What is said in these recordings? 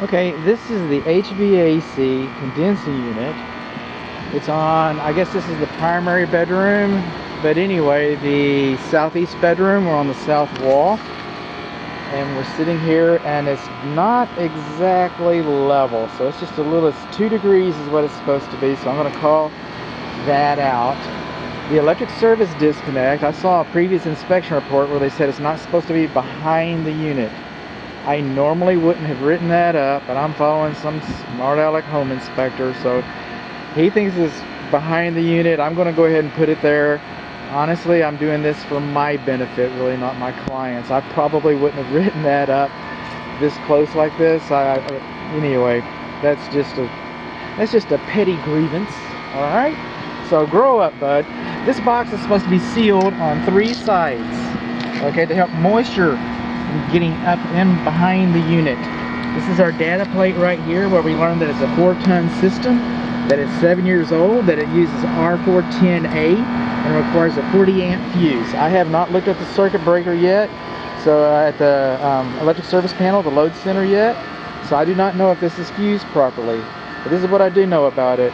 Okay, this is the HVAC condensing unit. It's on, I guess this is the primary bedroom, but anyway, the southeast bedroom, we're on the south wall. And we're sitting here and it's not exactly level. So it's just a little, it's 2 degrees is what it's supposed to be. So I'm gonna call that out. The electric service disconnect, I saw a previous inspection report where they said it's not supposed to be behind the unit. I normally wouldn't have written that up, but I'm following some smart aleck home inspector, so he thinks it's behind the unit. I'm going to go ahead and put it there. Honestly, I'm doing this for my benefit, really, not my clients. I probably wouldn't have written that up this close like this. Anyway, that's just a petty grievance. All right. So grow up, bud. This box is supposed to be sealed on 3 sides, okay, to help moisture getting up in behind the unit. This is our data plate right here where we learned that it's a 4-ton system, that it's 7 years old, that it uses R410A and requires a 40 amp fuse. I have not looked at the circuit breaker yet, so at the electric service panel, the load center yet, so I do not know if this is fused properly, but this is what I do know about it.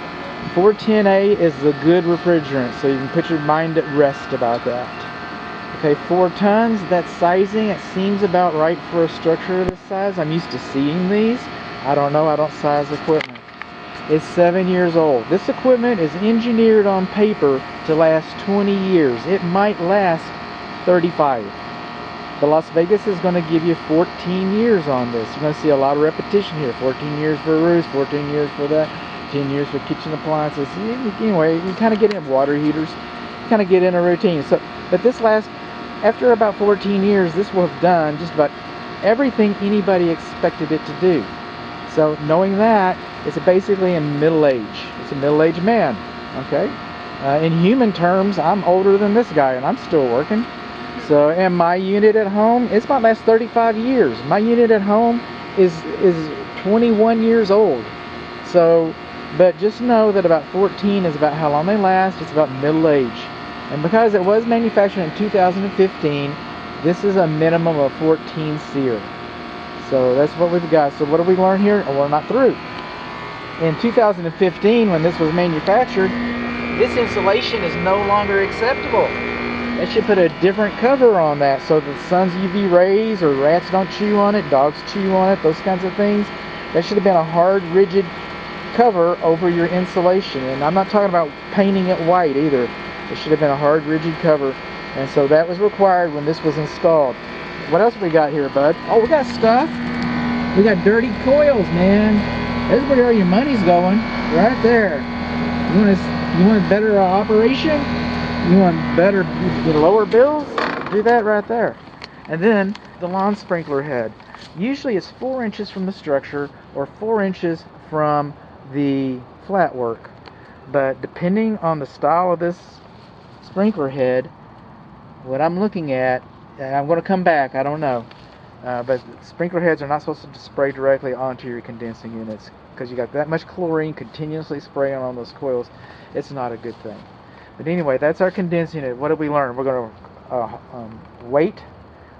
410A is a good refrigerant, so you can put your mind at rest about that. Okay, 4 tons, that sizing, it seems about right for a structure of this size. I'm used to seeing these. I don't know, I don't size equipment. It's 7 years old. This equipment is engineered on paper to last 20 years. It might last 35. But Las Vegas is going to give you 14 years on this. You're going to see a lot of repetition here. 14 years for roofs, 14 years for that, 10 years for kitchen appliances. Anyway, you kind of get in water heaters. You kind of get in a routine. So, but this lasts. After about 14 years, this will have done just about everything anybody expected it to do. So knowing that, it's basically in middle age. It's a middle-aged man, okay? In human terms, I'm older than this guy, and I'm still working. So, and my unit at home, it's about last 35 years. My unit at home is 21 years old. So, but just know that about 14 is about how long they last. It's about middle age. And because it was manufactured in 2015, this is a minimum of 14 SEER. So that's what we've got. So what did we learn here? Oh, we're not through. In 2015, when this was manufactured, this insulation is no longer acceptable. They should put a different cover on that so the sun's UV rays or rats don't chew on it, dogs chew on it, those kinds of things. That should have been a hard, rigid cover over your insulation. And I'm not talking about painting it white either. It should have been a hard, rigid cover, and so that was required when this was installed. What else we got here, bud? Oh, we got stuff. We got dirty coils, man. That's where all your money's going, right there. You want a better operation? You want better, lower bills? Do that right there. And then the lawn sprinkler head. Usually it's 4 inches from the structure or 4 inches from the flat work, but depending on the style of this sprinkler head, what I'm looking at, and I'm going to come back, I don't know, but sprinkler heads are not supposed to spray directly onto your condensing units because you got that much chlorine continuously spraying on those coils. It's not a good thing. But anyway, that's our condensing unit. What did we learn? We're going to wait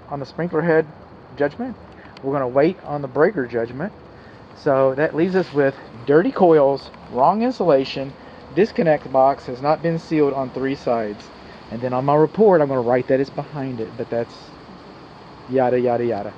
on the sprinkler head judgment. We're going to wait on the breaker judgment. So that leaves us with dirty coils, wrong insulation, disconnect box has not been sealed on 3 sides. And then on my report, I'm going to write that it's behind it, but that's yada, yada, yada.